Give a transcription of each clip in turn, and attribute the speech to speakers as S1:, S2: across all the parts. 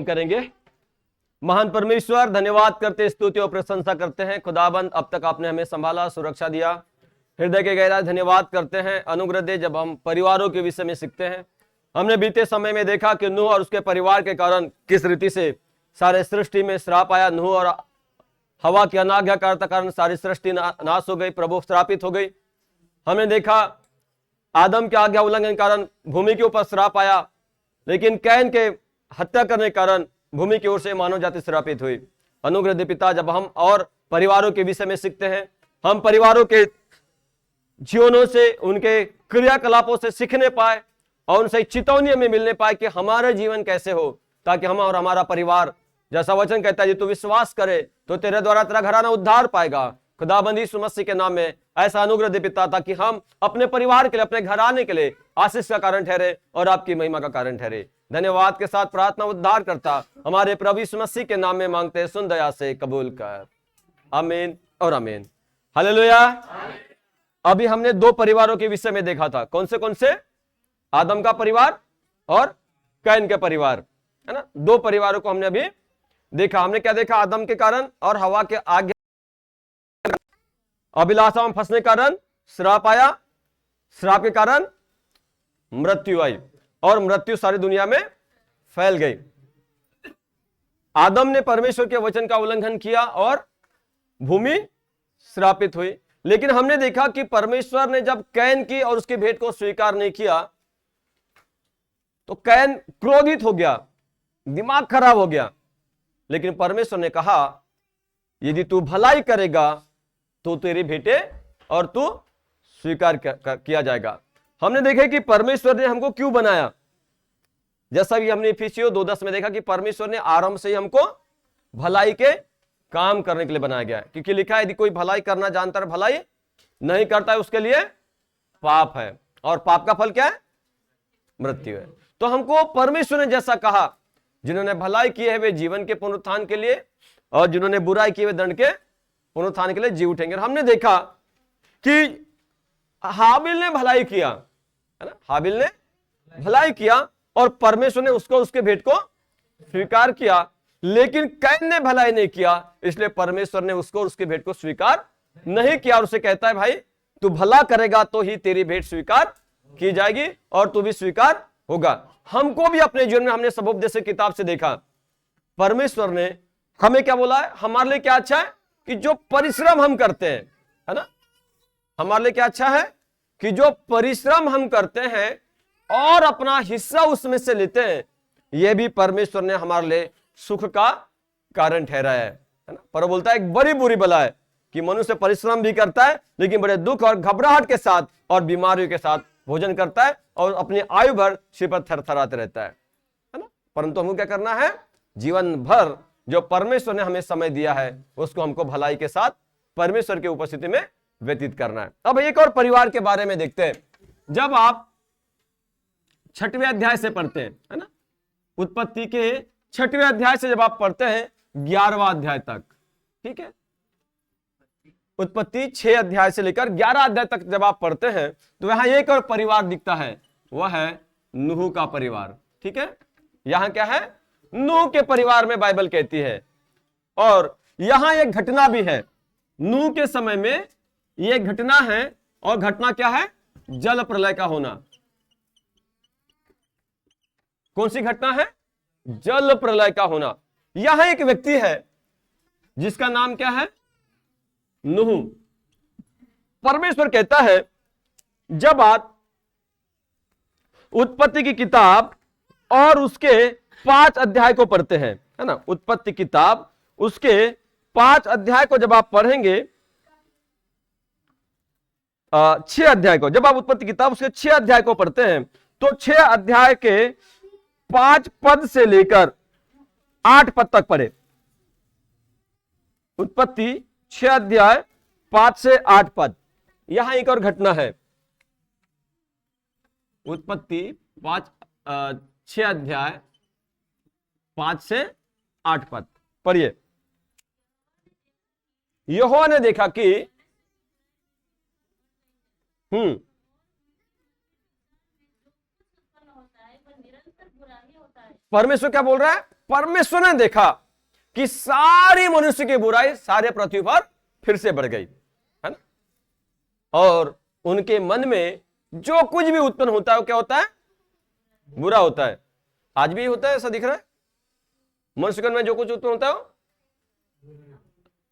S1: करेंगे। महान परमेश्वर, धन्यवाद करते, स्तुति और प्रशंसा करते हैं खुदाबंद, अब तक आपने हमें संभाला, सुरक्षा दिया। हृदय के गहराई धन्यवाद करते हैं, अनुग्रह दे। जब हम परिवारों के विषय में सीखते हैं, हमने बीते समय में देखा कि नूह और उसके परिवार के कारण किस रीति से सारे सृष्टि में श्राप आया। नूह और हवा की अनाज्ञाकारिता कारण सारी सृष्टि नाश हो गई, प्रभु श्रापित हो गई। हमने देखा आदम के आज्ञा उल्लंघन के कारण भूमि के ऊपर श्राप आया, लेकिन कैन के हत्या करने के कारण भूमि की ओर से मानव जाति श्रापित हुई। अनुग्रह दे पिता, जब हम और परिवारों के विषय में सीखते हैं, हम परिवारों के जीवनों से, उनके क्रियाकलापों से सीखने पाए और उनसे चेतावनी में मिलने पाए कि हमारा जीवन कैसे हो, ताकि हम और हमारा परिवार, जैसा वचन कहता है, तू विश्वास करे तो तेरे द्वारा तेरा घराना उद्धार पाएगा। खुदाबंद यीशु मसीह के नाम में ऐसा अनुग्रह दे पिता, ताकि हम अपने परिवार के लिए, अपने घराने के लिए आशीष का कारण ठहरे और आपकी महिमा का कारण ठहरे। धन्यवाद के साथ प्रार्थना उद्धार करता हमारे प्रभु यीशु मसीह के नाम में मांगते हैं, सुन दया से कबूल कर। आमीन और आमीन। हालेलुया। अभी हमने दो परिवारों के विषय में देखा था। कौन से? आदम का परिवार और कैन के परिवार, है ना। दो परिवारों को हमने अभी देखा। हमने क्या देखा? आदम के कारण और हवा के आज्ञा अभिलाषा में फंसने के कारण श्राप आया, श्राप के कारण मृत्यु आई और मृत्यु सारी दुनिया में फैल गई। आदम ने परमेश्वर के वचन का उल्लंघन किया और भूमि श्रापित हुई। लेकिन हमने देखा कि परमेश्वर ने जब कैन की और उसकी भेंट को स्वीकार नहीं किया तो कैन क्रोधित हो गया, दिमाग खराब हो गया। लेकिन परमेश्वर ने कहा, यदि तू भलाई करेगा तो तेरी भेंटे और तू स्वीकार किया जाएगा। हमने देखा कि परमेश्वर ने हमको क्यों बनाया। जैसा कि हमने इफिसियों 2:10 में देखा कि परमेश्वर ने आरंभ से ही हमको भलाई के काम करने के लिए बनाया गया है, क्योंकि लिखा है, यदि कोई भलाई करना जानता है, भलाई नहीं करता है, उसके लिए पाप है, और पाप का फल क्या है? मृत्यु है। तो हमको परमेश्वर ने जैसा कहा, जिन्होंने भलाई की है वे जीवन के पुनरुत्थान के लिए, और जिन्होंने बुराई की वे दंड के पुनरुत्थान के लिए जी उठेंगे। और हमने देखा कि हाबिल ने भलाई किया, है ना। हाबिल ने भलाई किया और परमेश्वर ने उसको, उसके भेंट को स्वीकार किया। लेकिन कैन ने भलाई नहीं किया, इसलिए परमेश्वर ने उसको, उसके भेंट को स्वीकार नहीं किया। और उसे कहता है, भाई तू भला करेगा तो ही तेरी भेंट स्वीकार की जाएगी और तू भी स्वीकार होगा। हमको भी अपने जीवन में, हमने सबोपदेश की किताब से देखा, परमेश्वर ने हमें क्या बोला है, हमारे लिए क्या अच्छा है कि जो परिश्रम हम करते हैं, है ना। हमारे लिए क्या अच्छा है कि जो परिश्रम हम करते हैं और अपना हिस्सा उसमें से लेते हैं, यह भी परमेश्वर ने हमारे लिए सुख का कारण ठहराया है ना। पर बोलता है, एक बड़ी बुरी बला है कि मनुष्य परिश्रम भी करता है, लेकिन बड़े दुख और घबराहट के साथ और बीमारियों के साथ भोजन करता है और अपनी आयु भर सिर पर थरथराते रहता है ना। परंतु हमको क्या करना है? जीवन भर जो परमेश्वर ने हमें समय दिया है, उसको हमको भलाई के साथ परमेश्वर की उपस्थिति में व्यतीत करना है। अब एक और परिवार के बारे में देखते हैं। जब आप 6वें अध्याय से पढ़ते हैं, है ना, उत्पत्ति के 6वें अध्याय से जब आप पढ़ते हैं 11वां अध्याय तक, ठीक है, उत्पत्ति 6 अध्याय से लेकर 11 अध्याय तक जब आप पढ़ते हैं तो यहां एक और परिवार दिखता है, वह है नूह का परिवार। ठीक है, यहां क्या है? नूह के परिवार में बाइबल कहती है। और यहां एक घटना भी है, नूह के समय में यह घटना है। और घटना क्या है? जल प्रलय का होना। कौन सी घटना है? जल प्रलय का होना। यहां एक व्यक्ति है जिसका नाम क्या है? नूह। परमेश्वर कहता है, जब आप उत्पत्ति की किताब और उसके 5 अध्याय को पढ़ते हैं, है ना, उत्पत्ति किताब उसके 5 अध्याय को जब आप पढ़ेंगे, 6 अध्याय को, जब आप उत्पत्ति किताब उसके 6 अध्याय को पढ़ते हैं तो 6 अध्याय के 5 पद से लेकर 8 पद तक पढ़े। उत्पत्ति 6 अध्याय 5 से 8 पद। यहां एक और घटना है। उत्पत्ति 6 अध्याय 5 से 8 पद पढ़िए। यहोवा ने देखा कि परमेश्वर क्या बोल रहा है? परमेश्वर ने देखा कि सारी मनुष्य की बुराई सारे पृथ्वी पर फिर से बढ़ गई, है ना, और उनके मन में जो कुछ भी उत्पन्न होता है वो क्या होता है? बुरा होता है। आज भी होता है, ऐसा दिख रहा है। मनुष्य के मन में जो कुछ उत्पन्न होता है वो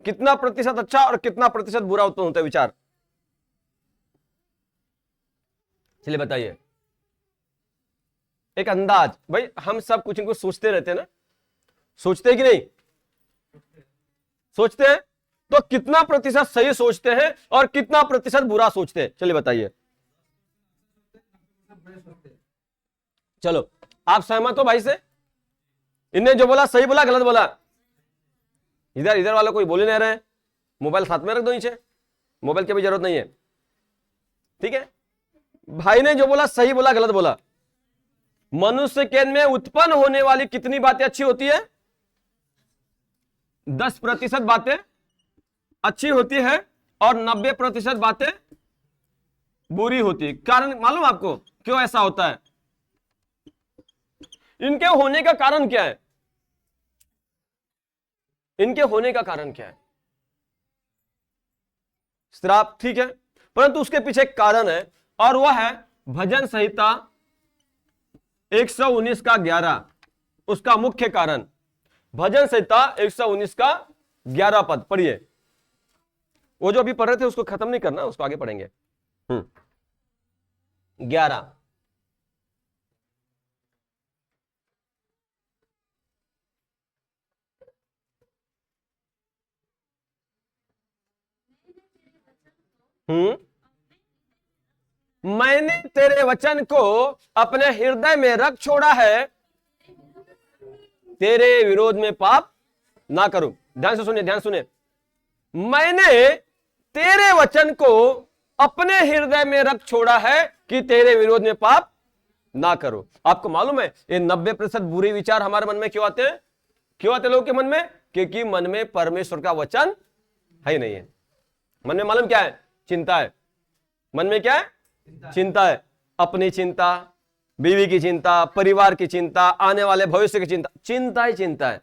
S1: कितना प्रतिशत अच्छा और कितना प्रतिशत बुरा उत्पन्न होता है? विचार, चलिए बताइए। एक अंदाज, भाई हम सब कुछ इनको सोचते रहते हैं ना, सोचते हैं कि नहीं? सोचते हैं। तो कितना प्रतिशत सही सोचते हैं और कितना प्रतिशत बुरा सोचते हैं? चलिए बताइए। चलो, आप सहमत हो भाई से? इनने जो बोला सही बोला, गलत बोला? इधर इधर वाला कोई बोल ही नहीं रहे। मोबाइल साथ में रख दो नीचे, मोबाइल की भी जरूरत नहीं है, ठीक है? भाई ने जो बोला सही बोला, गलत बोला? मनुष्य के में उत्पन्न होने वाली कितनी बातें अच्छी होती है? 10% बातें अच्छी होती है और 90% बातें बुरी होती है। कारण मालूम आपको क्यों ऐसा होता है? इनके होने का कारण क्या है? इनके होने का कारण क्या है? श्राप, ठीक है, परंतु उसके पीछे एक कारण है और वह है भजन संहिता 119 का 11। उसका मुख्य कारण भजन संहिता 119 का 11 पद पढ़िए। वो जो अभी पढ़ रहे थे उसको खत्म नहीं करना, उसको आगे पढ़ेंगे। 11। मैंने तेरे वचन को अपने हृदय में रख छोड़ा है, तेरे विरोध में पाप ना करूं। ध्यान से सुनिए, ध्यान सुनिए। मैंने तेरे वचन को अपने हृदय में रख छोड़ा है कि तेरे विरोध में पाप ना करो। आपको मालूम है ये 90% बुरे विचार हमारे मन में क्यों आते हैं? क्यों आते लोगों के मन में? क्योंकि मन में परमेश्वर का वचन है ही नहीं है। मन में मालूम क्या है? चिंता है। मन में क्या है? चिंता है। अपनी चिंता, बीवी की चिंता, परिवार की चिंता, आने वाले भविष्य की चिंता, चिंता ही चिंता है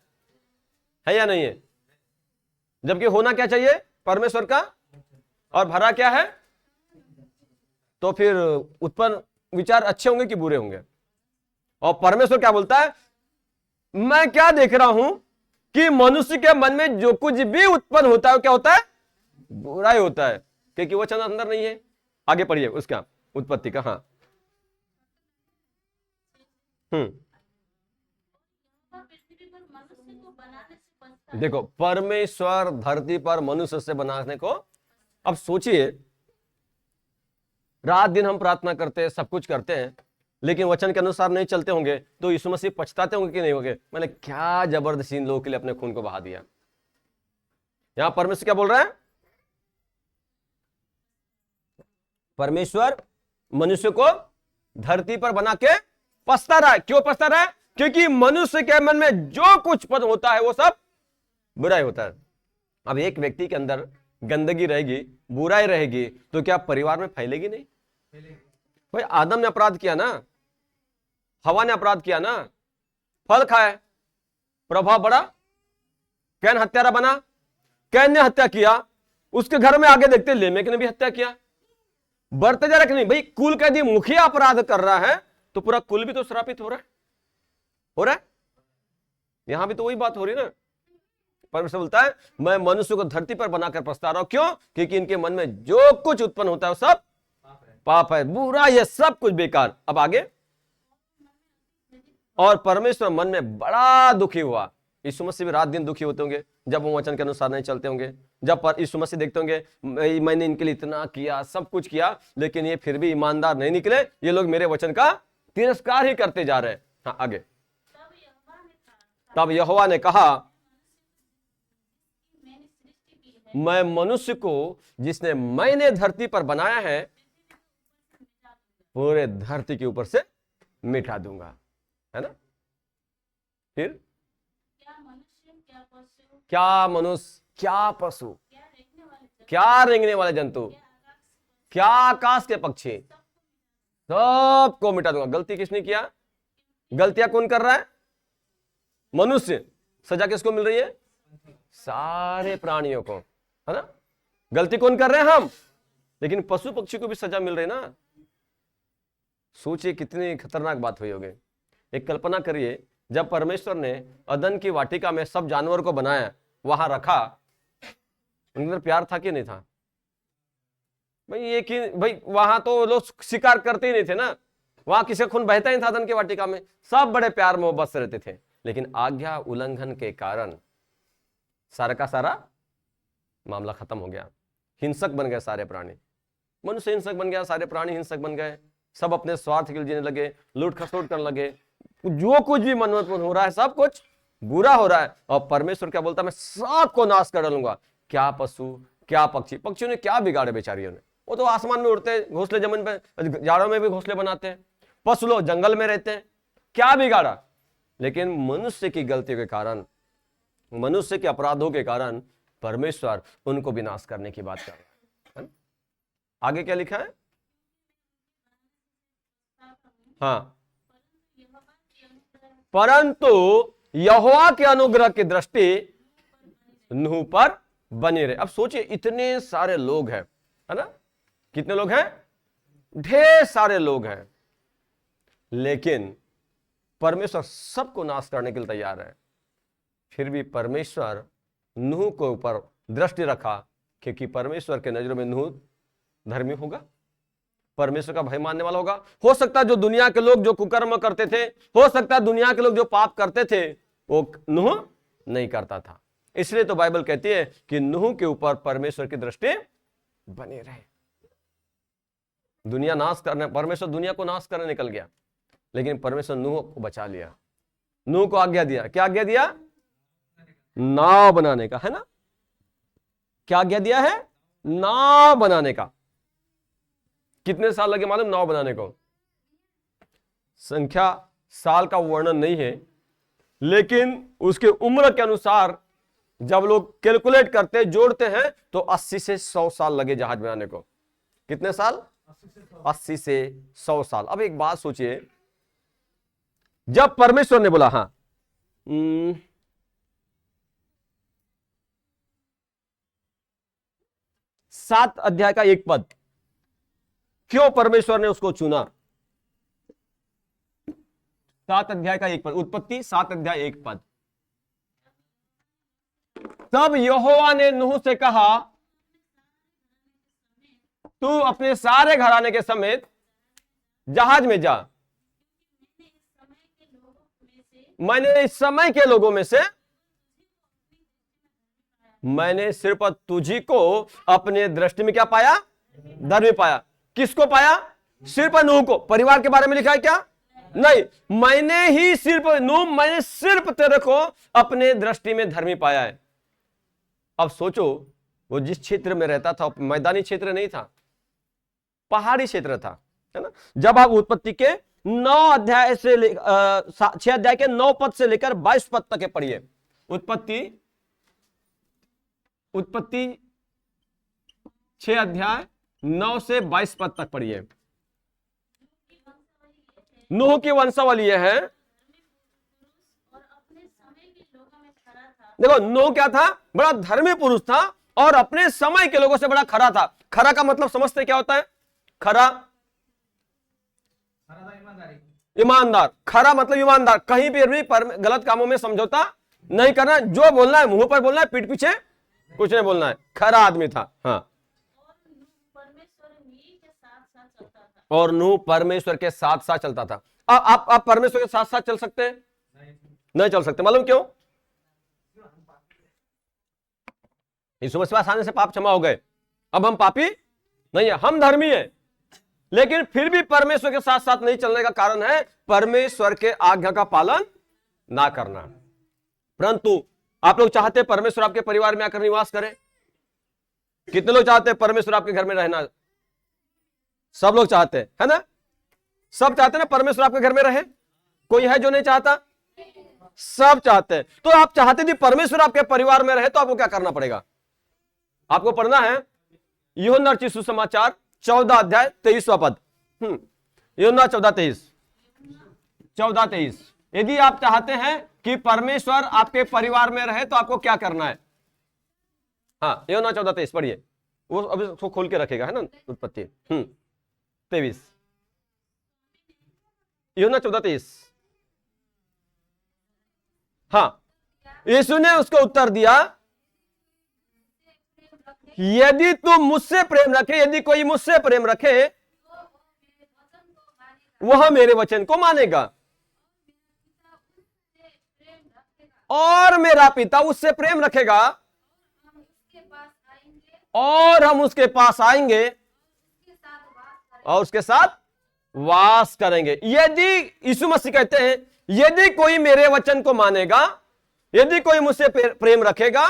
S1: या नहीं है? जबकि होना क्या चाहिए? परमेश्वर का, और भरा क्या है? तो फिर उत्पन्न विचार अच्छे होंगे कि बुरे होंगे? और परमेश्वर क्या बोलता है? मैं क्या देख रहा हूं कि मनुष्य के मन में जो कुछ भी उत्पन्न होता है क्या होता है? बुरा ही होता है, क्योंकि वचन अंदर नहीं है। आगे पढ़िए उसका उत्पत्ति का। हाँ, देखो, परमेश्वर धरती पर मनुष्य से बनाने को, अब सोचिए, रात दिन हम प्रार्थना करते हैं, सब कुछ करते हैं, लेकिन वचन के अनुसार नहीं चलते होंगे तो यीशु मसीह पछताते होंगे कि नहीं होंगे? मैंने क्या जबरदस्ती इन लोगों के लिए अपने खून को बहा दिया। यहां परमेश्वर क्या बोल रहा है? परमेश्वर मनुष्य को धरती पर बना के पछता रहा है। क्यों पछता रहा है? क्योंकि मनुष्य के मन में जो कुछ पद होता है वो सब बुराई होता है। अब एक व्यक्ति के अंदर गंदगी रहेगी, बुराई रहेगी, तो क्या परिवार में फैलेगी नहीं? भाई आदम ने अपराध किया ना, हवा ने अपराध किया ना, फल खाए, प्रभाव बढ़ा। कैन हत्यारा बना, कैन ने हत्या किया, उसके घर में आगे देखते लेमेक ने भी हत्या किया। बढ़ते जा रहा नहीं भाई, कुल का यदि मुखिया अपराध कर रहा है तो पूरा कुल भी तो श्रापित हो रहा है। यहां भी तो वही बात हो रही है ना। परमेश्वर बोलता है मैं मनुष्य को धरती पर बनाकर पछता रहा हूं। क्यों? क्योंकि इनके मन में जो कुछ उत्पन्न होता है वो सब पाप है, बुरा, ये सब कुछ बेकार। अब आगे, और परमेश्वर मन में बड़ा दुखी हुआ। यीशु मसीह भी रात दिन दुखी होते होंगे जब वो वचन के अनुसार नहीं चलते होंगे। जब यीशु मसीह देखते होंगे मैंने इनके लिए इतना किया, सब कुछ किया, लेकिन ये फिर भी ईमानदार नहीं निकले, ये लोग मेरे वचन का तिरस्कार ही करते जा रहे हैं। हाँ आगे, तब यहोवा ने कहा मैं मनुष्य को जिसने मैंने धरती पर बनाया है पूरे धरती के ऊपर से मिटा दूंगा, है ना। फिर क्या मनुष्य, क्या पशु, क्या रेंगने वाले जंतु, क्या आकाश के पक्षी, सबको मिटा दूंगा। गलती किसने किया? गलतियां कौन कर रहा है? मनुष्य, सजा किसको मिल रही है? सारे प्राणियों को, है ना। गलती कौन कर रहे हैं? हम। लेकिन पशु पक्षी को भी सजा मिल रही ना। सोचिए कितनी खतरनाक बात हुई होगी। एक कल्पना करिए, जब परमेश्वर ने अदन की वाटिका में सब जानवर को बनाया, वहां रखा, उनके अंदर प्यार था कि नहीं था? भाई ये कि भाई वहां तो लोग शिकार करते ही नहीं थे ना, वहां किसी का खून बहता ही था अदन की वाटिका में, सब बड़े प्यार मोहब्बत से रहते थे। लेकिन आज्ञा उल्लंघन के कारण सारा का सारा मामला खत्म हो गया। हिंसक बन गए सारे प्राणी, मनुष्य हिंसक बन गया, सारे प्राणी हिंसक बन गए, सब अपने स्वार्थ के लिए जीने लगे, लूट खसोट करने लगे, जो कुछ भी मन में हो रहा है सब कुछ बुरा हो रहा है। और परमेश्वर क्या बोलता है? मैं सबको नाश कर डालूंगा। क्या पशु, क्या पक्षी, पक्षियों ने क्या बिगाड़े बेचारियों ने? वो तो आसमान में उड़ते, घोंसले जमीन पे, जाड़ों में भी घोंसले बनाते हैं। पशु लोग जंगल में रहते हैं, क्या बिगाड़ा? लेकिन मनुष्य की गलतियों के कारण, मनुष्य के अपराधों के कारण परमेश्वर उनको विनाश करने की बात कर रहा है। आगे क्या लिखा है? हाँ, परंतु यहोवा के अनुग्रह की दृष्टि नूह पर बनी रहे। अब सोचिए, इतने सारे लोग हैं, है ना, कितने लोग हैं? ढेर सारे लोग हैं, लेकिन परमेश्वर सबको नाश करने के लिए तैयार है। फिर भी परमेश्वर नूह के ऊपर दृष्टि रखा, क्योंकि परमेश्वर के नजरों में नूह धर्मी होगा, परमेश्वर का भय मानने वाला होगा। हो सकता है जो दुनिया के लोग जो कुकर्म करते थे, हो सकता है दुनिया के लोग जो पाप करते थे, वो नूह नहीं करता था। इसलिए तो बाइबल कहती है कि नूह के ऊपर परमेश्वर की दृष्टि बनी रहे। दुनिया नाश करने, परमेश्वर दुनिया को नाश करने निकल गया, लेकिन परमेश्वर नूह को बचा लिया। नूह को आज्ञा दिया, क्या आज्ञा दिया? नाव बनाने का, है ना। क्या आज्ञा दिया है? नाव बनाने का। कितने साल लगे मालूम नाव बनाने को? संख्या साल का वर्णन नहीं है, लेकिन उसके उम्र के अनुसार जब लोग कैलकुलेट करते, जोड़ते हैं, तो 80 से 100 साल लगे जहाज बनाने को। कितने साल? 80 से 100 साल। अब एक बात सोचिए, जब परमेश्वर ने बोला, हाँ 7 अध्याय का 1 पद, क्यों परमेश्वर ने उसको चुना? 7 अध्याय का 1 पद, उत्पत्ति 7 अध्याय 1 पद। तब यहोवा ने नूह से कहा, तू अपने सारे घराने के समेत जहाज में जा। मैंने इस समय के लोगों में से मैंने सिर्फ तुझी को अपने दृष्टि में क्या पाया? धर्मी पाया। किसको पाया? सिर्फ नूह को। परिवार के बारे में लिखा है क्या? नहीं, मैंने ही सिर्फ नूह, मैंने सिर्फ तेरे को अपने दृष्टि में धर्मी पाया है। अब सोचो, वो जिस क्षेत्र में रहता था, मैदानी क्षेत्र नहीं था, पहाड़ी क्षेत्र था, है ना। जब आप उत्पत्ति के 9 अध्याय से 6 अध्याय के 9 पद से लेकर 22 पद तक पढ़िए। उत्पत्ति 6 अध्याय 9 से 22 पद तक पढ़िए। नूह की वंशावली यह है। देखो, नूह क्या था? बड़ा धर्मी पुरुष था और अपने समय के लोगों से बड़ा खरा था। खरा का मतलब समझते क्या होता है? खरा, ईमानदार। खरा मतलब ईमानदार, कहीं भी गलत कामों में समझौता नहीं करना, जो बोलना है मुंह पर बोलना है, पीठ पीछे कुछ नहीं बोलना है। खरा आदमी था। हाँ, और नूह परमेश्वर के साथ साथ चलता था। आप परमेश्वर के साथ साथ चल सकते हैं? नहीं चल सकते। मालूम क्यों? यीशु मसीह आसानी से पाप क्षमा हो गए, अब हम पापी नहीं है, हम धर्मी है। लेकिन फिर भी परमेश्वर के साथ साथ नहीं चलने का कारण है परमेश्वर के आज्ञा का पालन ना करना। परंतु आप लोग चाहते हैं परमेश्वर आपके परिवार में आकर निवास करे? कितने लोग चाहते हैं परमेश्वर आपके घर में रहना? सब लोग चाहते हैं, है ना। सब चाहते हैं ना परमेश्वर आपके घर में रहे। कोई है जो नहीं चाहता? सब चाहते हैं। तो आप चाहते थे परमेश्वर आपके परिवार में रहे, तो आपको क्या करना पड़ेगा? आपको पढ़ना है यूहन्ना रचित सुसमाचार 14 अध्याय 23वां पद। यूहन्ना 14:23। यदि आप चाहते हैं कि परमेश्वर आपके परिवार में रहे तो आपको क्या करना है। हाँ, यूहन्ना 14:23 पढ़िए, वो अभी उसको खोल के रखेगा, है ना, उत्पत्ति 23, यूहन्ना 14:23। हाँ, यीशु ने उसको उत्तर दिया, यदि तू मुझसे प्रेम रखे, यदि कोई मुझसे प्रेम रखे वह मेरे वचन को मानेगा और मेरा पिता उससे प्रेम रखेगा और हम उसके पास आएंगे और उसके साथ वास करेंगे। यदि यीशु मसीह कहते हैं, यदि कोई मेरे वचन को मानेगा, यदि कोई मुझसे प्रेम रखेगा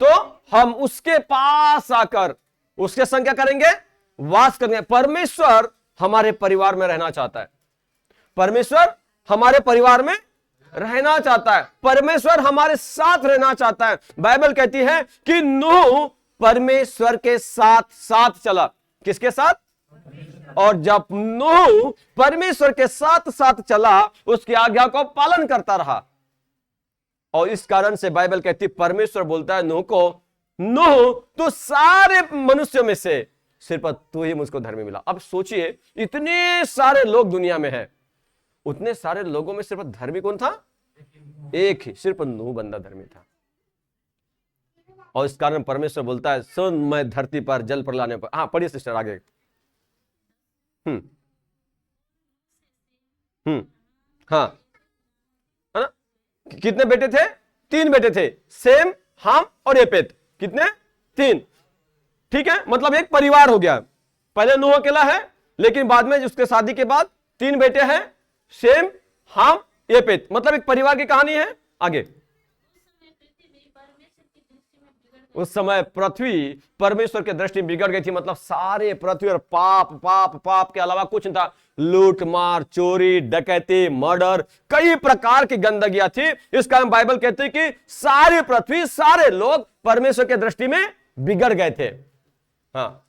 S1: तो हम उसके पास आकर उसके संग क्या करेंगे, वास करेंगे। परमेश्वर हमारे परिवार में रहना चाहता है, परमेश्वर हमारे परिवार में रहना चाहता है, परमेश्वर हमारे साथ रहना चाहता है। बाइबल कहती है कि नूह परमेश्वर के साथ साथ चला। किसके साथ? और जब नूह परमेश्वर के साथ साथ चला, उसकी आज्ञा को पालन करता रहा, और इस कारण से बाइबल कहती, परमेश्वर बोलता है नूह को, नूह तो सारे मनुष्यों में से सिर्फ तू ही मुझको धर्मी मिला। अब सोचिए, इतने सारे लोग दुनिया में हैं, उतने सारे लोगों में सिर्फ धर्मी कौन था? एक ही, सिर्फ नूह बंदा धर्मी था। और इस कारण परमेश्वर बोलता है, सुन, मैं धरती पर जल प्रलय पर। हाँ, पढ़िए सिस्टर आगे। हाँ, है ना? कितने बेटे थे? 3 बेटे थे, सेम, हाम और येपेत। कितने? 3। ठीक है, मतलब एक परिवार हो गया। पहले नूह अकेला है, लेकिन बाद में उसके शादी के बाद 3 बेटे हैं, शेम, हाम, येपेत, मतलब एक परिवार की कहानी है। आगे, उस समय पृथ्वी परमेश्वर के दृष्टि में बिगड़ गई थी, मतलब सारे पृथ्वी और पाप पाप पाप के अलावा कुछ नहीं था। लूट मार, चोरी, डकैती, मर्डर, कई प्रकार की गंदगियां थी। इस कारण बाइबल कहती है कि सारी पृथ्वी, सारे लोग परमेश्वर के दृष्टि में बिगड़ गए थे। हाँ,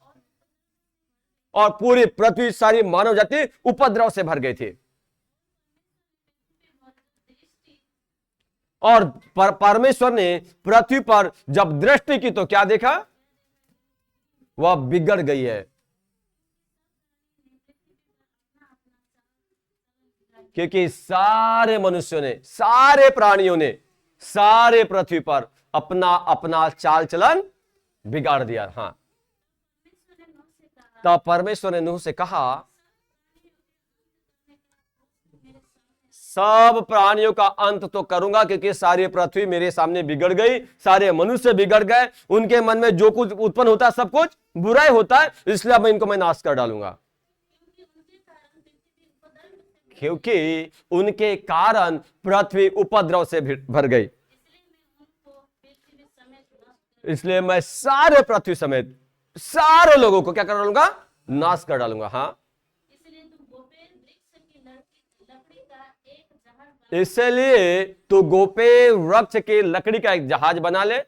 S1: और पूरी पृथ्वी, सारी मानव जाति उपद्रव से भर गई थी। और परमेश्वर ने पृथ्वी पर जब दृष्टि की तो क्या देखा? वह बिगड़ गई है, क्योंकि सारे मनुष्यों ने, सारे प्राणियों ने, सारे पृथ्वी पर अपना अपना चाल चलन बिगाड़ दिया। हाँ, तब परमेश्वर ने नूह से कहा, सब प्राणियों का अंत तो करूंगा, क्योंकि सारी पृथ्वी मेरे सामने बिगड़ गई, सारे मनुष्य बिगड़ गए, उनके मन में जो कुछ उत्पन्न होता है सब कुछ बुराई होता है, इसलिए मैं नाश कर डालूंगा। क्योंकि उनके कारण पृथ्वी उपद्रव से भर गई, इसलिए मैं सारे पृथ्वी समेत सारे लोगों को क्या कर डालूंगा? नाश कर डालूंगा। हाँ, इसलिए तो गोपे वृक्ष की लकड़ी का एक जहाज बना ले,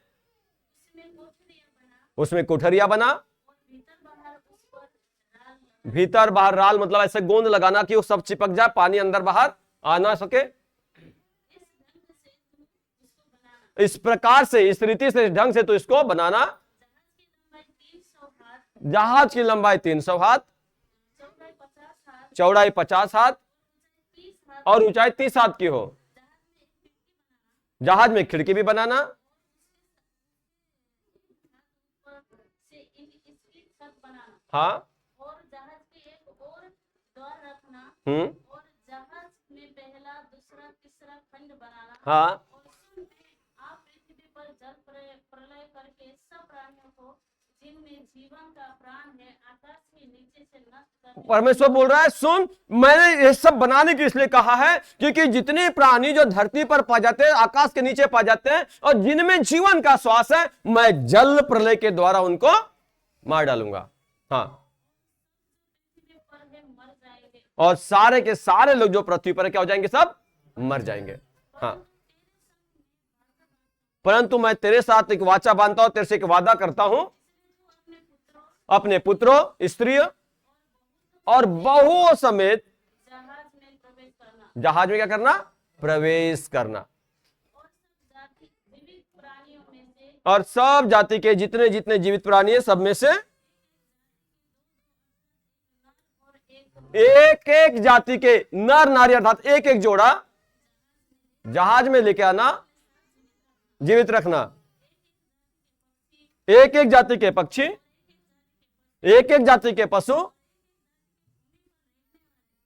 S1: उसमें कोठरिया बना, भीतर बाहर राल, मतलब ऐसे गोंद लगाना कि वो सब चिपक जाए, पानी अंदर बाहर आ ना सके। इस प्रकार से, इस रीति से, ढंग से तो इसको बनाना। जहाज की लंबाई 300 हाथ, चौड़ाई 50 हाथ और ऊंचाई 30 हाथ की हो। जहाज में खिड़की भी बनाना, हाँ,
S2: और जहाज के एक और द्वार रखना, और जहाज में पहला, दूसरा, तीसरा खंड बनाना।
S1: हाँ,
S2: और सुन, आप पृथ्वी पर जल प्रलय करके सब प्राणियों को, जिनमें जीवन का प्राण है, आकाश के नीचे से नष्ट कर।
S1: परमेश्वर बोल रहा है, सुन, मैंने ये सब बनाने के इसलिए कहा है क्योंकि जितने प्राणी जो धरती पर पा जाते हैं, आकाश के नीचे पा जाते हैं, और जिनमें जीवन का श्वास है, मैं जल प्रलय के द्वारा उनको मार डालूंगा। हाँ, और सारे के सारे लोग जो पृथ्वी पर क्या हो जाएंगे? सब मर जाएंगे। हाँ, परंतु मैं तेरे साथ एक वाचा बांधता हूं, तेरे से एक वादा करता हूं, अपने पुत्रों, स्त्रियों और बहुओं समेत
S2: जहाज में प्रवेश करना।
S1: जहाज में क्या करना? प्रवेश करना।
S2: और सब जाति विविध प्राणियों में से
S1: और सब जाति के जितने जितने जीवित प्राणी है सब में से
S2: और
S1: एक एक जाति के नर नारी अर्थात एक एक जोड़ा जहाज में लेके आना, जीवित रखना। एक एक जाति के पक्षी, एक एक जाति के पशु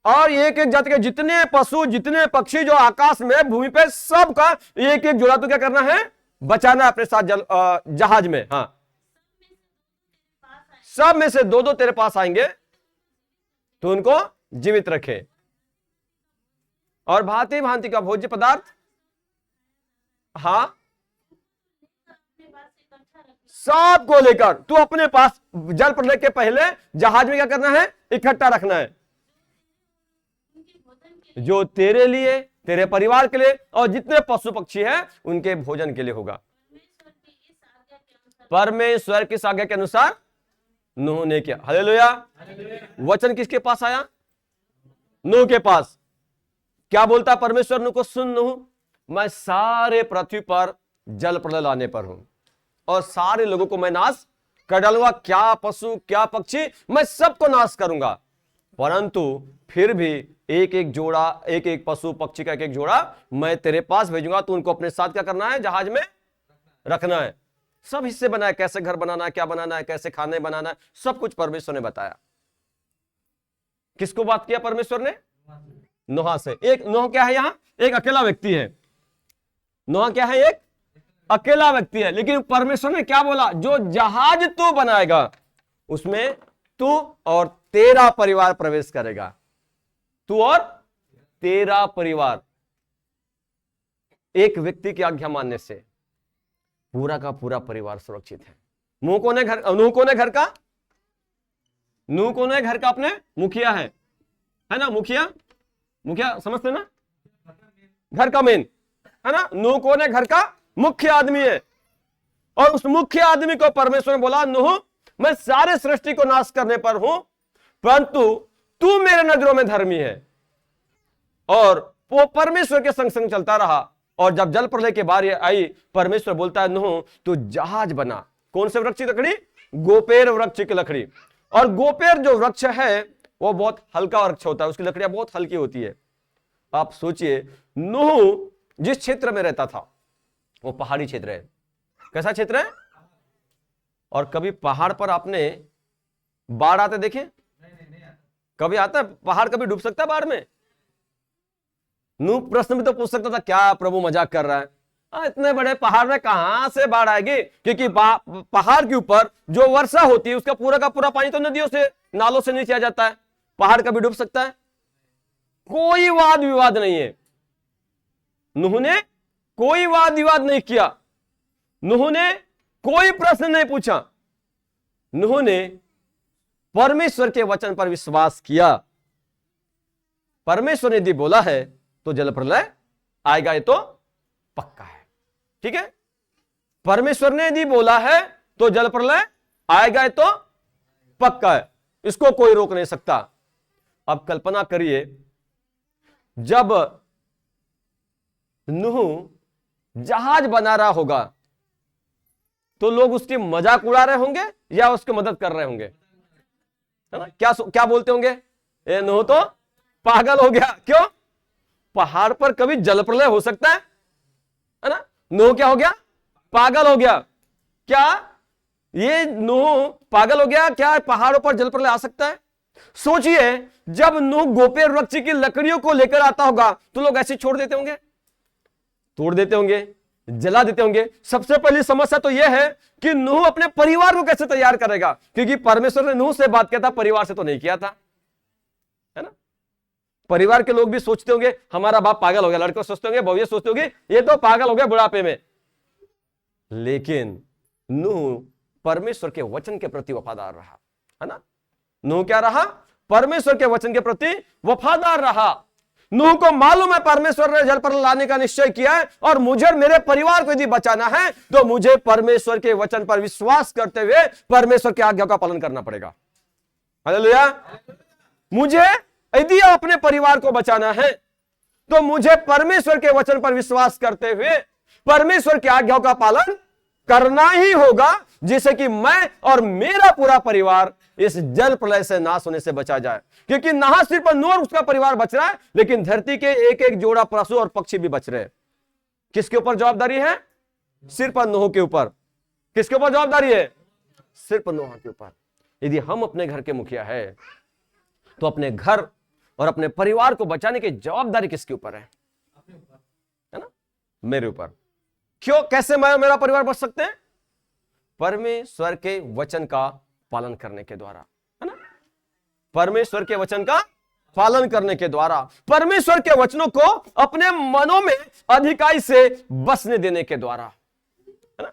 S1: और एक एक जाति के जितने पशु जितने पक्षी जो आकाश में भूमि पे सबका एक एक जोड़ा तो क्या करना है, बचाना अपने साथ जहाज में। हाँ, सब में से दो दो तेरे पास आएंगे तो उनको जीवित रखे। और भांति भांति का भोज्य पदार्थ, हाँ,
S2: अपने पास इकट्ठा रखना।
S1: सबको लेकर तू अपने पास जल प्रलय के पहले जहाज में क्या करना है, इकट्ठा रखना है,
S2: उनके भोजन के
S1: जो तेरे लिए, तेरे परिवार के लिए और जितने पशु पक्षी हैं उनके भोजन के लिए होगा।
S2: परमेश्वर की इस आज्ञा के अनुसार
S1: परमेश्वर की आज्ञा के अनुसार नूह ने किया। हालेलुया। वचन किसके पास आया, नूह के पास। क्या बोलता परमेश्वर नूह को, सुन नूह, मैं सारे पृथ्वी पर जल प्रलय लाने पर हूं और सारे लोगों को मैं नाश कर डालूंगा, क्या पशु क्या पक्षी मैं सबको नाश करूंगा, परंतु फिर भी एक एक जोड़ा, एक एक पशु पक्षी का एक एक जोड़ा मैं तेरे पास भेजूंगा, तो उनको अपने साथ क्या करना है, जहाज में रखना है। सब हिस्से बनाए, कैसे घर बनाना है, क्या बनाना है, कैसे खाने बनाना है, सब कुछ परमेश्वर ने बताया। किसको बात किया परमेश्वर ने, नोहा से। एक नोह क्या है, यहां एक अकेला व्यक्ति है। नोहा क्या है, एक अकेला व्यक्ति है, लेकिन परमेश्वर ने क्या बोला, जो जहाज तू बनाएगा उसमें तू और तेरा परिवार प्रवेश करेगा, तू और तेरा परिवार। एक व्यक्ति की आज्ञा मानने से पूरा का पूरा परिवार सुरक्षित है। नूह कौन है घर, नूह कौन है घर का, नूह कौन है घर का, अपने मुखिया है ना, मुखिया, मुखिया समझते ना, घर का मेन है ना। नूह कौन है, घर का मुख्य आदमी है। और उस मुख्य आदमी को परमेश्वर ने बोला, नूह मैं सारे सृष्टि को नाश करने पर हूं, परंतु तू मेरे नजरों में धर्मी है। और वो परमेश्वर के संग संग चलता रहा। और जब जल प्रलय की बारी आई, परमेश्वर बोलता है, नूह तू जहाज बना। कौन से वृक्ष की लकड़ी, गोपेर वृक्ष की लकड़ी। और गोपेर जो वृक्ष है वो बहुत हल्का वृक्ष होता है, उसकी लकड़ियां बहुत हल्की होती है। आप सोचिए, नूह जिस क्षेत्र में रहता था वो पहाड़ी क्षेत्र है। कैसा क्षेत्र है, और कभी पहाड़ पर आपने बाढ़ आते देखे, कभी आता है पहाड़, कभी डूब सकता है बाढ़ में। नूह प्रश्न भी तो पूछ सकता था, क्या प्रभु मजाक कर रहा है, इतने बड़े पहाड़ में कहां से बाढ़ आएगी, क्योंकि पहाड़ के ऊपर जो वर्षा होती है उसका पूरा का पूरा पानी तो नदियों से, नालों से नीचे आ जाता है। पहाड़ कभी डूब सकता है, कोई वाद विवाद नहीं है। नूह ने कोई वाद विवाद नहीं किया, नूह ने कोई प्रश्न नहीं पूछा, नूह ने परमेश्वर के वचन पर विश्वास किया। परमेश्वर ने यदि बोला है तो जल प्रलय आएगा, ये तो पक्का है। ठीक है, परमेश्वर ने यदि बोला है तो जल प्रलय आएगा, ये तो पक्का है, इसको कोई रोक नहीं सकता। अब कल्पना करिए, जब नूह जहाज बना रहा होगा तो लोग उसकी मजाक उड़ा रहे होंगे या उसकी मदद कर रहे होंगे, है ना। क्या बोलते होंगे, ए नूह तो पागल हो गया। क्यों, पहाड़ पर कभी जल प्रलय हो सकता है ना। नूह क्या हो गया, पागल हो गया। क्या ये नूह पागल हो गया, क्या पहाड़ों पर जल प्रलय आ सकता है। सोचिए, जब नूह गोपेर वृक्ष की लकड़ियों को लेकर आता होगा तो लोग ऐसे छोड़ देते होंगे, तोड़ देते होंगे, जला देते होंगे। सबसे पहली समस्या तो यह है कि नूह अपने परिवार को कैसे तैयार करेगा, क्योंकि परमेश्वर ने नूह से बात किया था, परिवार से तो नहीं किया था, है ना। परिवार के लोग भी सोचते होंगे हमारा बाप पागल हो गया, लड़के सोचते होंगे, बहुएं सोचते होंगे ये तो पागल हो गया बुढ़ापे में। लेकिन नूह परमेश्वर के वचन के प्रति वफादार रहा, है ना। नूह क्या रहा, परमेश्वर के वचन के प्रति वफादार रहा। नूह को मालूम है परमेश्वर ने जल पर लाने का निश्चय किया है, और मुझे और मेरे परिवार को यदि बचाना है तो मुझे परमेश्वर के वचन पर विश्वास करते हुए परमेश्वर की आज्ञा का पालन करना पड़ेगा। हालेलुया। मुझे यदि अपने परिवार को बचाना है तो मुझे परमेश्वर के वचन पर विश्वास करते हुए परमेश्वर की आज्ञाओं का पालन करना ही होगा, जिससे कि मैं और मेरा पूरा परिवार इस जल प्रलय से नाश होने से बचा जाए। क्योंकि ना सिर्फ नूह और उसका परिवार बच रहा है, लेकिन धरती के एक एक जोड़ा पशु और पक्षी भी बच रहे हैं। किसके ऊपर जवाबदारी है? सिर्फ नूह के ऊपर। किसके ऊपर जवाबदारी है? सिर्फ नूह के ऊपर। यदि हम अपने घर के मुखिया है तो अपने घर और अपने परिवार को बचाने की जवाबदारी किसके ऊपर है ना? मेरे ऊपर। क्यों? कैसे मैं और मेरा परिवार बच सकते हैं? परमेश्वर के वचन का पालन करने के द्वारा, है ना? परमेश्वर के वचन का पालन करने के द्वारा, परमेश्वर के वचनों को अपने मनों में अधिकाई से बसने देने के द्वारा, है ना?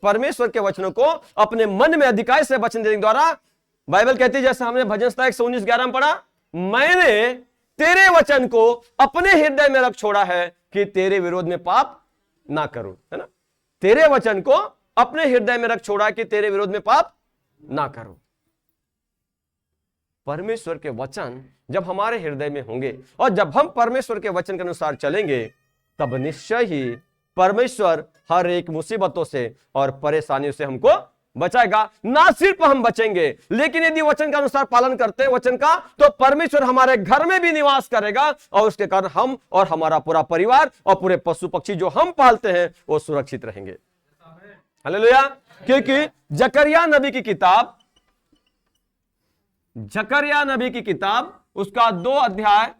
S1: परमेश्वर के वचनों को अपने मन में अधिकाई से बसने देने के द्वारा। बाइबल कहती है, जैसे हमने भजन संहिता 119:11 में पढ़ा, मैंने तेरे वचन को अपने हृदय में रख छोड़ा है कि तेरे विरोध में पाप ना करूं, है ना? तेरे वचन को अपने हृदय में रख छोड़ा कि तेरे विरोध में पाप ना करूं। परमेश्वर के वचन जब हमारे हृदय में होंगे और जब हम परमेश्वर के वचन के अनुसार चलेंगे, तब निश्चय ही परमेश्वर हर एक मुसीबतों से और परेशानियों से हमको बचाएगा। ना सिर्फ हम बचेंगे, लेकिन यदि वचन के अनुसार पालन करते हैं वचन का, तो परमेश्वर हमारे घर में भी निवास करेगा और उसके कारण हम और हमारा पूरा परिवार और पूरे पशु पक्षी जो हम पालते हैं वो सुरक्षित रहेंगे। हालेलुया। क्योंकि जकरिया नबी की किताब उसका 2 अध्याय,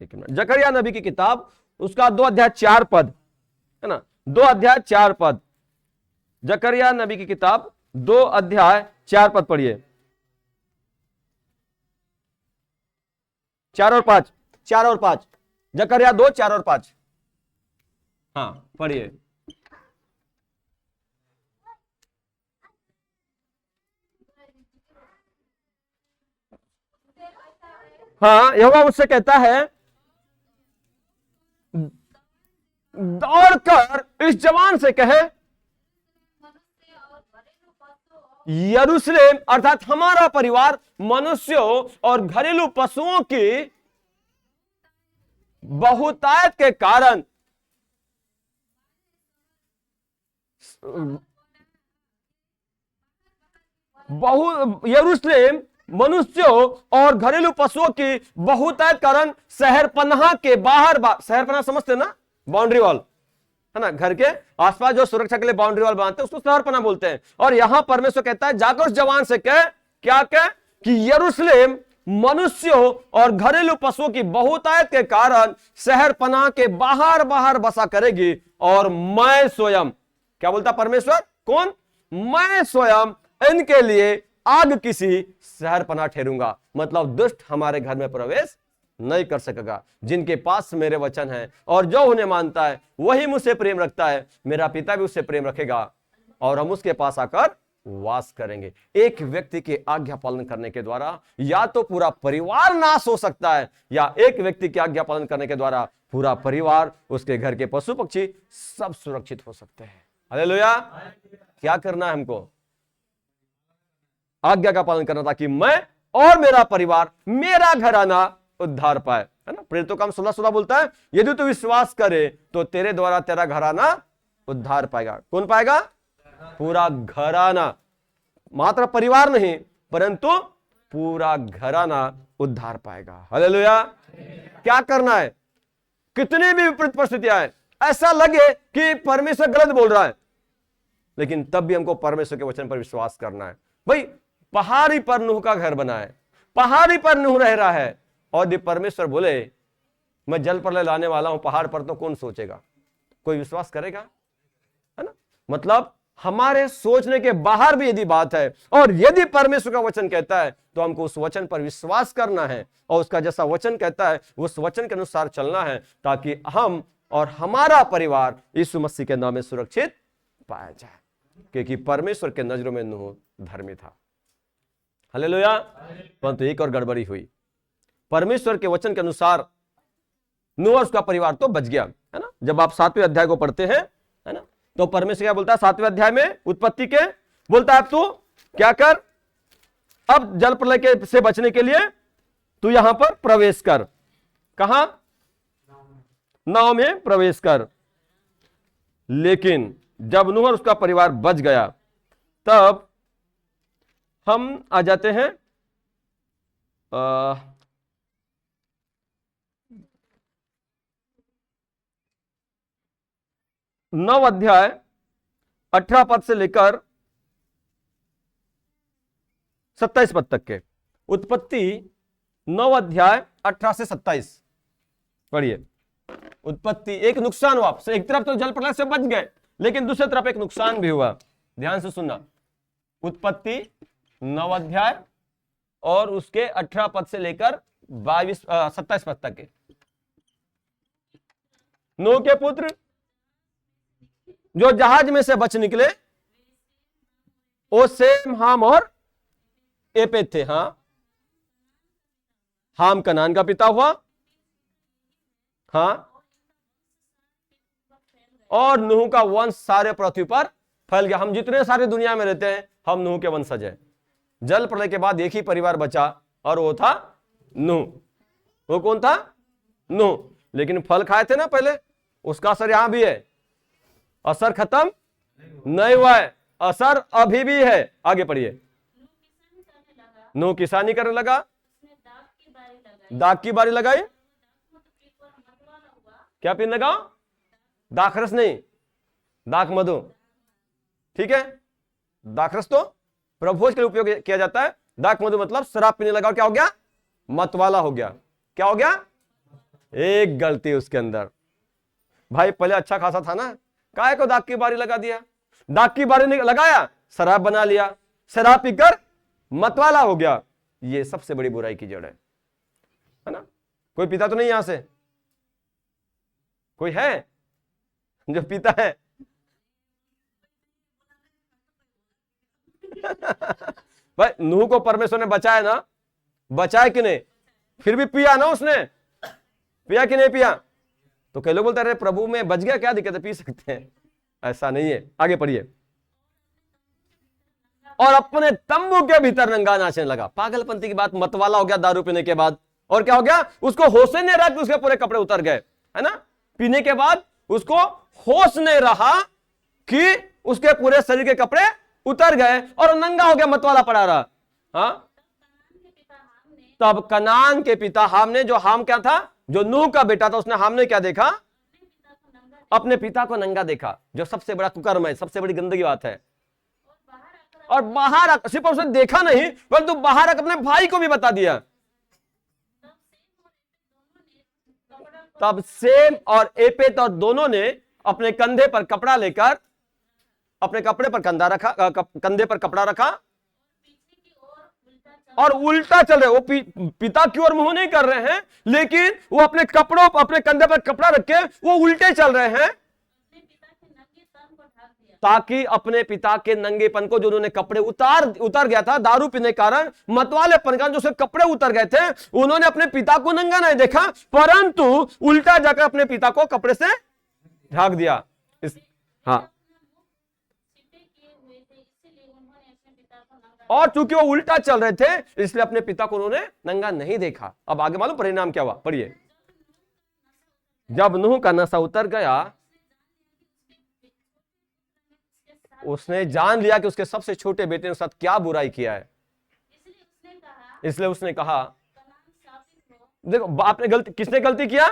S1: जकरिया नबी की किताब उसका 2 अध्याय 4 पद, है ना? 2 अध्याय 4 पद, जकरिया नबी की किताब 2 अध्याय 4 पद पढ़िए। 4 और 5, जकरिया 2, 4 और 5। हाँ पढ़िए। हाँ, यहोवा उससे कहता है, दौड़कर इस जवान से कहे, यरूशलेम अर्थात हमारा परिवार मनुष्यों और घरेलू पशुओं की बहुतायत के कारण यरूशलेम मनुष्यों और घरेलू पशुओं की बहुतायत कारण शहर पनाह के बाहर, शहर पनाह समझते ना, बाउंड्री वॉल, है ना? घर के आसपास जो सुरक्षा के लिए बाउंड्री वॉल बनाते हैं उसको शहर पनाह बोलते हैं। और यहां परमेश्वर कहता है, जाकर उस जवान से कह, क्या कह? कि यरूशलेम मनुष्यों और घरेलू पशुओं की बहुतायत के कारण शहर पनाह के बाहर बाहर बसा करेगी, और मैं स्वयं, क्या बोलता परमेश्वर? कौन? मैं स्वयं इनके लिए आग किसी शहर पनाह ठहरूंगा। मतलब दुष्ट हमारे घर में प्रवेश नहीं कर सकेगा। जिनके पास मेरे वचन है और जो उन्हें मानता है वही मुझसे प्रेम रखता है, मेरा पिता भी उससे प्रेम रखेगा और हम उसके पास आकर वास करेंगे। एक व्यक्ति के आज्ञा पालन करने के द्वारा या तो पूरा परिवार नाश हो सकता है, या एक व्यक्ति के आज्ञा पालन करने के द्वारा पूरा परिवार, उसके घर के पशु पक्षी सब सुरक्षित हो सकते हैं। हालेलुया। क्या करना है हमको? आज्ञा का पालन करना, ताकि मैं और मेरा परिवार, मेरा घराना उद्धार पाए, है ना? प्रेरितों का 16:16 बोलता है, यदि तू विश्वास करे तो तेरे द्वारा तेरा घराना उद्धार पाएगा। कौन पाएगा? पूरा घराना, मात्र परिवार नहीं परंतु पूरा घराना उद्धार पाएगा। हालेलुया। क्या करना है? कितनी भी विपरीत परिस्थितियां आए, ऐसा लगे कि परमेश्वर गलत बोल रहा है, लेकिन तब भी हमको परमेश्वर के वचन पर विश्वास करना है। भाई पहाड़ी पर नूह का घर बना है, पहाड़ी पर नूह रह रहा है, और यदि परमेश्वर बोले मैं जल प्रलय लाने वाला हूं पहाड़ पर, तो कौन सोचेगा? कोई विश्वास करेगा? है ना? मतलब हमारे सोचने के बाहर भी यदि बात है, और यदि परमेश्वर का वचन कहता है, तो हमको उस वचन पर विश्वास करना है और उसका जैसा वचन कहता है उस वचन के अनुसार चलना है, ताकि हम और हमारा परिवार यीशु मसीह के नाम में सुरक्षित पाया जाए। क्योंकि परमेश्वर के नजरों में नूह धर्मी था। हालेलुया। परंतु एक और गड़बड़ी हुई, परमेश्वर के वचन के अनुसार नूह और उसका परिवार तो बच गया, है ना? जब आप 7वें अध्याय को पढ़ते हैं, है ना, तो परमेश्वर क्या बोलता है 7वें अध्याय में उत्पत्ति के? बोलता है अब तू क्या कर, अब जल प्रलय के से बचने के लिए तू यहां पर प्रवेश कर। कहां? नाव में प्रवेश कर। लेकिन जब नूह और उसका परिवार बच गया, तब हम आ जाते हैं 9 अध्याय 18 पद से लेकर 27 पद तक के। उत्पत्ति 9 अध्याय 18 से 27 पढ़िए। उत्पत्ति, एक नुकसान हुआ, एक तरफ तो जल प्रलय से बच गए, लेकिन दूसरी तरफ एक नुकसान भी हुआ। ध्यान से सुनना। उत्पत्ति 9 अध्याय और उसके 18 पद से लेकर 27 पद तक के। नूह के पुत्र जो जहाज में से बच निकले वो सेम, हाम और एपेत थे। हाँ, हाम कनान का पिता हुआ। हाँ, और नूह का वंश सारे पृथ्वी पर फैल गया। हम जितने सारे दुनिया में रहते हैं, हम नूह के वंशज हैं। जल प्रलय के बाद एक ही परिवार बचा और वो था नूह। वो कौन था? नूह। लेकिन फल खाए थे ना पहले, उसका असर यहां भी है। असर खत्म नहीं हुआ है, असर अभी भी है। आगे पढ़िए। नूह किसानी करने लगा, दाख की बारी लगाई। क्या पीने लगा? दाखरस नहीं, दाख मधु। ठीक है, दाखरस तो प्रभोज के लिए उपयोग किया जाता है। दाख मधु मतलब शराब पीने लगा। क्या हो गया? मतवाला हो गया। क्या हो गया? एक गलती उसके अंदर। भाई पहले अच्छा खासा था ना, काहे को दाख की बारी लगा दिया? दाख की बारी लगाया, शराब बना लिया, शराब पीकर मतवाला हो गया। ये सबसे बड़ी बुराई की जड़ है ना? कोई पीता तो नहीं यहां से? कोई है जो पीता है? भाई नूह को परमेश्वर ने बचाया ना, बचाया कि नहीं? फिर भी पिया ना उसने, पिया कि नहीं पिया? तो कई लोग बोलते हैं प्रभु में बच गया, क्या दिक्कत है, पी सकते हैं। ऐसा नहीं है। आगे पढ़िए। और अपने तंबू के भीतर नंगा नाचने लगा। पागलपंती की बात, मतवाला हो गया दारू पीने के बाद। और क्या हो गया? उसको होश नहीं रहा कि उसके पूरे कपड़े उतर गए, है ना? पीने के बाद उसको होश नहीं रहा कि उसके पूरे शरीर के कपड़े उतर गए और नंगा हो गया, मतवाला पड़ा रहा। हाँ, तब कनान के पिता हाम ने, जो हाम क्या था? जो नूह का बेटा था, उसने, हाम ने क्या देखा? अपने पिता को नंगा देखा, जो सबसे बड़ा कुकर्म है, सबसे बड़ी गंदगी बात है। और बाहर सिर्फ उसने देखा नहीं, परंतु बाहर अपने भाई को भी बता दिया। तब सेम और एपेत और दोनों ने अपने कंधे पर कपड़ा लेकर, अपने कपड़े पर कंधे पर कपड़ा रखा और उल्टा चल रहे। वो पिता की ओर मुंह नहीं कर रहे हैं, लेकिन वो अपने कपड़ों, अपने कंधे पर कपड़ा रख के वो उल्टे चल रहे हैं, ताकि अपने पिता के नंगेपन को, जो उन्होंने कपड़े उतर गया था दारू पीने के कारण, मतवालेपन का जो उसके कपड़े उतर गए थे, उन्होंने अपने पिता को नंगा नहीं देखा, परंतु उल्टा जाकर अपने पिता को कपड़े से ढक दिया। हाँ, और चूंकि वो उल्टा चल रहे थे, इसलिए अपने पिता को उन्होंने नंगा नहीं देखा। अब आगे मालूम परिणाम क्या हुआ? पढ़िए। जब नूह का नशा उतर गया, उसने जान लिया कि उसके सबसे छोटे बेटे ने साथ क्या बुराई किया है। इसलिए उसने कहा, देखो बाप ने गलती, किसने गलती किया?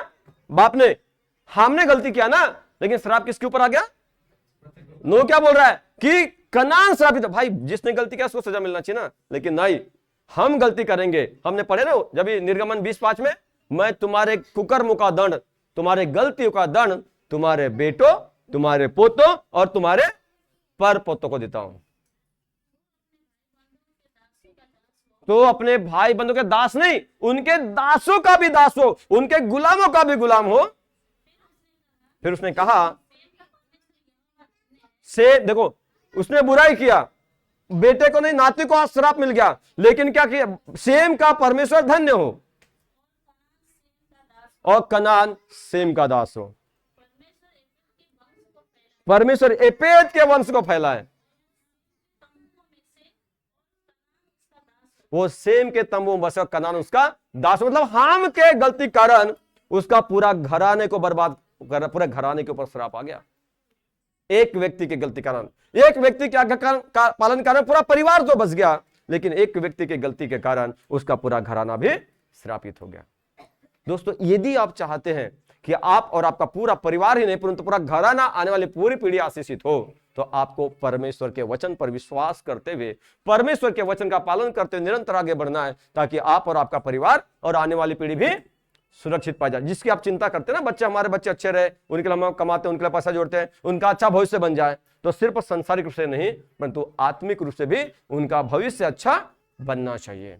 S1: बाप ने, हमने गलती किया ना, लेकिन श्राप किसके ऊपर आ गया? नूह क्या बोल रहा है कि कनान श्रापित। भाई जिसने गलती किया उसको सजा मिलना चाहिए ना, लेकिन नहीं, हम गलती करेंगे। हमने पढ़े ना जब निर्गमन 20:5 में, मैं तुम्हारे कुकर्मों का दंड, तुम्हारे गलतियों का दंड तुम्हारे बेटों, तुम्हारे पोतों और तुम्हारे पर पोतों को देता हूं। तो अपने भाई बंधु के दास नहीं, उनके दासों का भी दास हो, उनके गुलामों का भी गुलाम हो। फिर उसने कहा से, देखो उसने बुराई किया, बेटे को नहीं, नाती को श्राप मिल गया, लेकिन क्या किया? सेम का परमेश्वर धन्य हो और कनान सेम का दास हो। परमेश्वर एपेत के वंश को फैलाए। वो सेम के तंबू में बसे और कनान उसका दास। मतलब हाम के गलती कारण उसका पूरा घराने को बर्बाद पूरे घराने के ऊपर श्राप आ गया। एक व्यक्ति की गलती कारण, एक व्यक्ति के आज्ञा का पालन कारण पूरा परिवार तो बच गया, लेकिन एक व्यक्ति की गलती के कारण उसका पूरा घराना भी श्रापित हो गया। दोस्तों, यदि आप चाहते हैं कि आप और आपका पूरा परिवार ही नहीं परंतु पूरा घराना, आने वाली पूरी पीढ़ी आशीषित हो, तो आपको परमेश्वर के वचन पर विश्वास करते हुए, परमेश्वर के वचन का पालन करते हुए निरंतर आगे बढ़ना है, ताकि आप और आपका परिवार और आने वाली पीढ़ी भी सुरक्षित पाई जाए। जिसकी आप चिंता करते हैं ना, बच्चे, हमारे बच्चे अच्छे रहे, उनके लिए हम कमाते हैं, उनके लिए पैसा जोड़ते हैं, उनका अच्छा भविष्य बन जाए, तो सिर्फ सांसारिक रूप से नहीं परंतु आत्मिक रूप से भी उनका भविष्य अच्छा बनना चाहिए।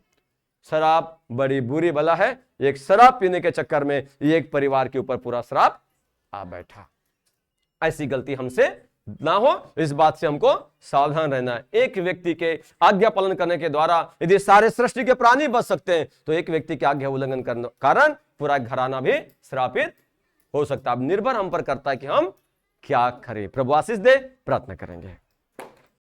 S1: शराब बड़ी बुरी बला है। एक शराब पीने के चक्कर में एक परिवार के ऊपर पूरा श्राप आ बैठा। ऐसी गलती हमसे ना हो, इस बात से हमको सावधान रहना है। एक व्यक्ति के आज्ञा पालन करने के द्वारा यदि सारे सृष्टि के प्राणी बच सकते हैं, तो एक व्यक्ति के आज्ञा उल्लंघन करने कारण पूरा घराना भी श्रापित हो सकता है। अब निर्भर हम पर करता है कि हम क्या करें। प्रभु आशीष दे, प्रार्थना करेंगे।